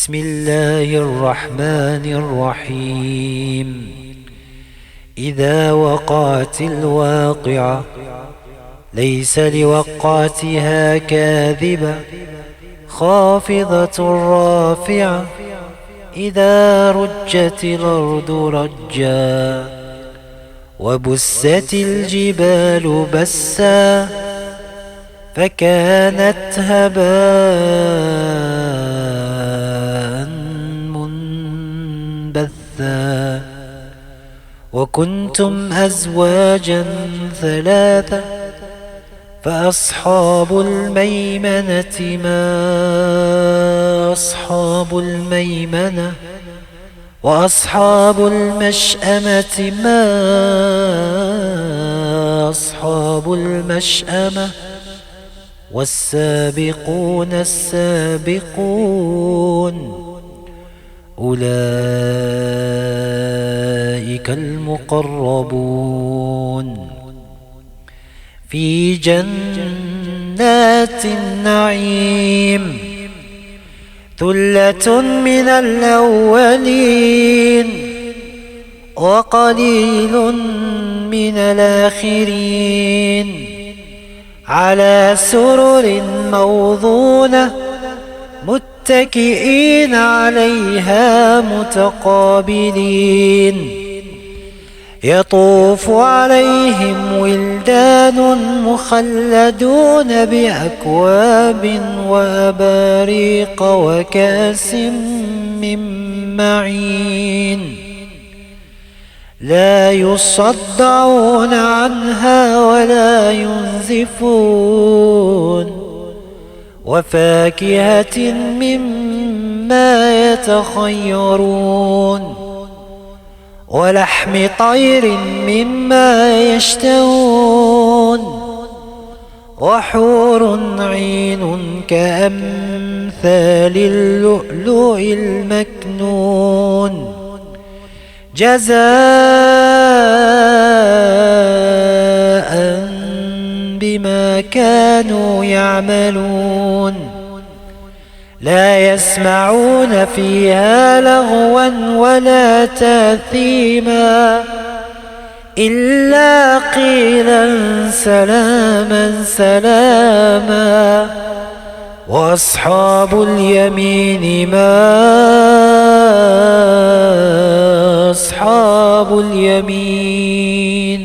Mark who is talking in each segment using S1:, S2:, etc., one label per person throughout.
S1: بسم الله الرحمن الرحيم. إذا وقعت الواقعة ليس لوقعتها كاذبة خافضة رافعة. إذا رجت الأرض رجا وبست الجبال بسا فكانت هباء منبثا وكنتم أزواجا ثلاثة فأصحاب الميمنة ما أصحاب الميمنة وأصحاب المشأمة ما أصحاب المشأمة والسابقون السابقون أولئك المقربون في جنات النعيم. ثلة من الأولين وقليل من الآخرين على سرر موضونة متكئين عليها متقابلين. يطوف عليهم ولدان مخلدون بأكواب وأباريق وكأس من معين لا يصدعون عنها ولا ينزفون وفاكهة مما يتخيرون ولحم طير مما يشتهون وحور عين كأمثال اللؤلؤ المكنون جزاء بما كانوا يعملون. لا يسمعون فيها لغوا ولا تاثيما إلا قيلا سلاما سلاما. وأصحاب اليمين ما أصحاب اليمين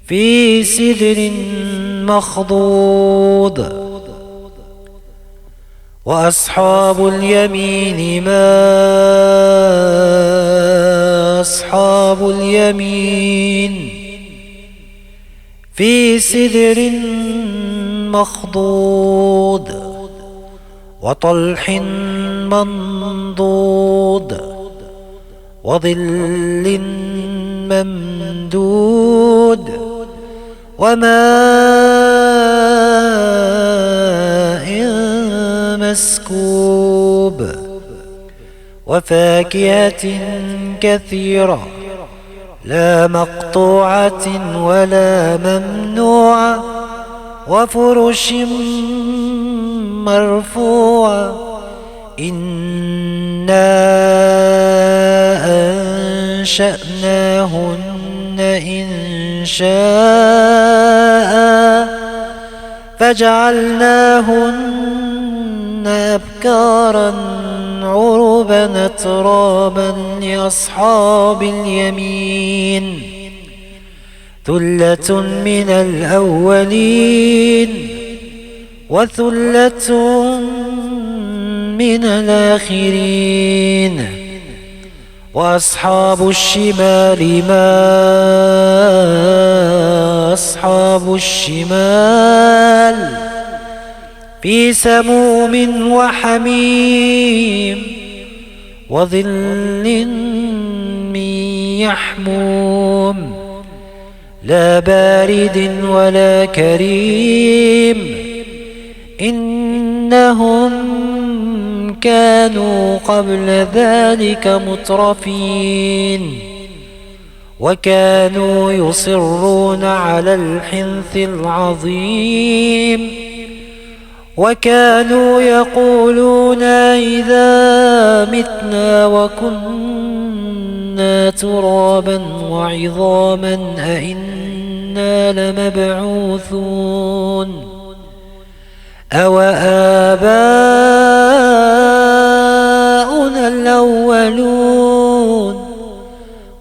S1: في سدر مخضود. وأصحاب اليمين ما أصحاب اليمين في سدر مخضود وطلح منضود وظل ممدود وماء مسكوب وفاكهة كثيرة لا مقطوعة ولا ممنوعة وفرش مرفوعة. إنا أنشأناهن إنشاء فجعلناهن أبكارا عربا أترابا لأصحاب اليمين. ثلة من الأولين وثلة من الآخرين. وأصحاب الشمال ما أصحاب الشمال في سموم وحميم وظل من يحموم لا بارد ولا كريم. إنهم كانوا قبل ذلك مترفين وكانوا يصرون على الحنث العظيم وكانوا يقولون إذا متنا وكنا ترابا وعظاما أئنا لمبعوثون أو آباؤنا الأولون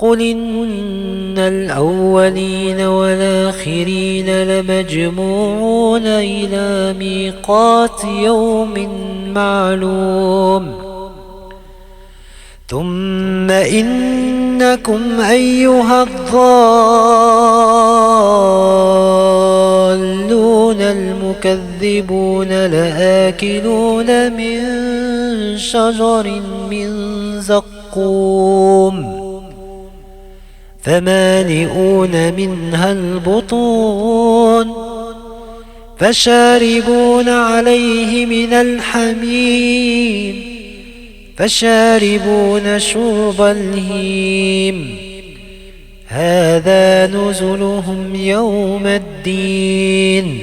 S1: قل إن الأولين والآخرين لمجموعون إلى ميقات يوم معلوم ثم إنكم أيها الضالون المكذبون لآكلون من شجر من زقوم فمالئون منها البطون فشاربون عليه من الحميم فشاربون شرب الهيم هذا نزلهم يوم الدين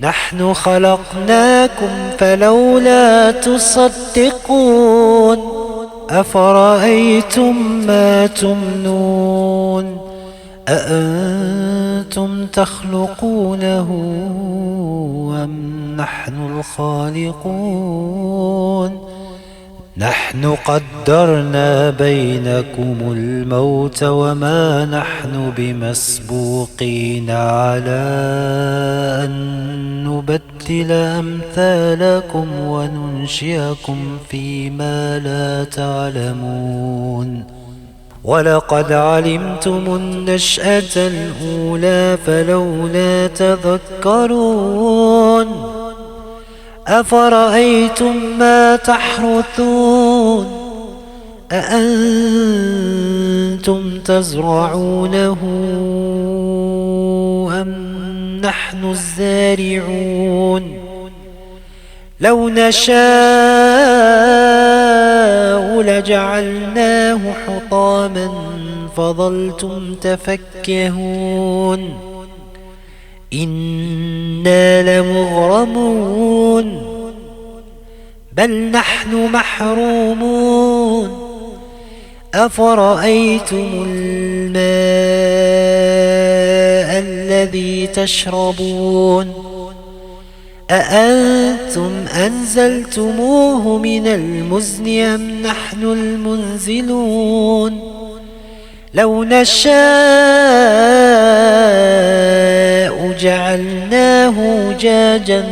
S1: نحن خلقناكم فلولا تصدقون أفرأيتم ما تمنون أأنتم تخلقونه أم نحن الخالقون نحن قدرنا بينكم الموت وما نحن بمسبوقين على أن نبدل أمثالكم وننشئكم فيما لا تعلمون ولقد علمتم النشأة الأولى فلولا تذكرون أفرأيتم ما تحرثون أأنتم تزرعونه أم نحن الزارعون لو نشاء لجعلناه حطاما فظلتم تفكهون إنا لمغرمون بل نحن محرومون أفرأيتم الماء الذي تشربون أأنتم أنزلتموه من المزن أم نحن المنزلون لو نشاء جعلناه أجاجا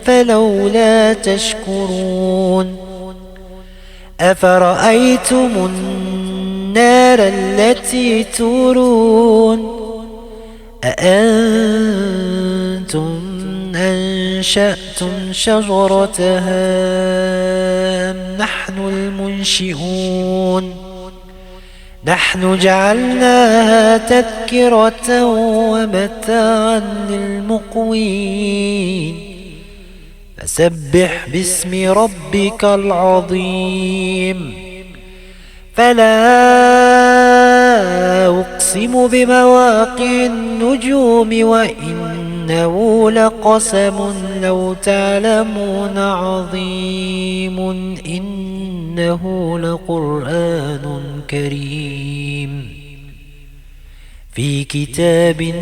S1: فلولا تشكرون أفرأيتم النار التي تورون أأنتم أنشأتم شجرتها أم نحن المنشئون نحن جعلناها تذكرة ومتاعا للمقوين فسبح باسم ربك العظيم فلا أقسم بمواقع النجوم وإنه لقسم لو تعلمون عظيم إنه لقرآن كريم في كتاب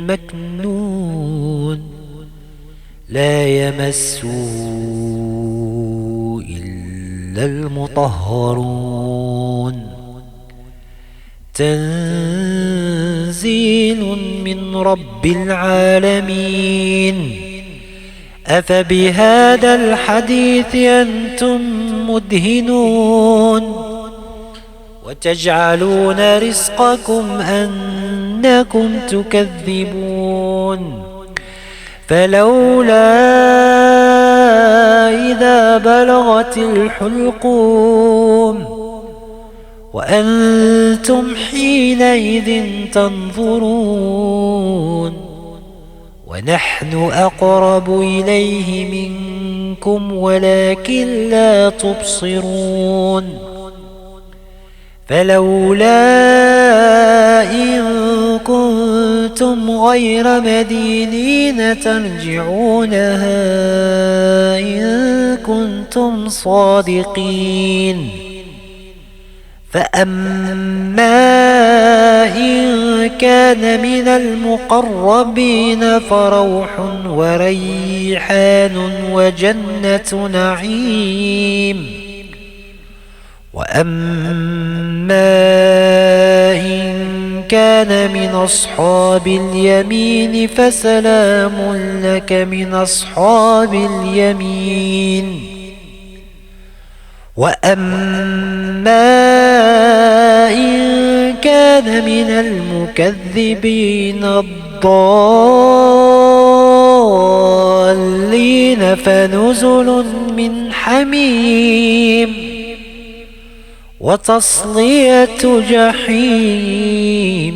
S1: مكنون لا يمسه إلا المطهرون تنزيل من رب العالمين أفبهذا الحديث أنتم مدهنون وتجعلون رزقكم أنكم تكذبون فلولا إذا بلغت الحلقوم وأنتم حينئذ تنظرون ونحن أقرب إليه منكم ولكن لا تبصرون فلولا إن كنتم كنتم غير مدينين ترجعونها إن كنتم صادقين. فأما إن كان من المقربين فروح وريحان وجنة نعيم. وأما إن كان من أصحاب اليمين فسلام لك من أصحاب اليمين. وأما إن كان من المكذبين الضالين فنزل من حميم وتصلية جحيم.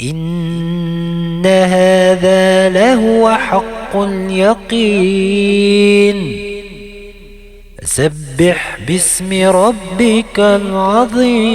S1: إن هذا لهو حق اليقين. سبح باسم ربك العظيم.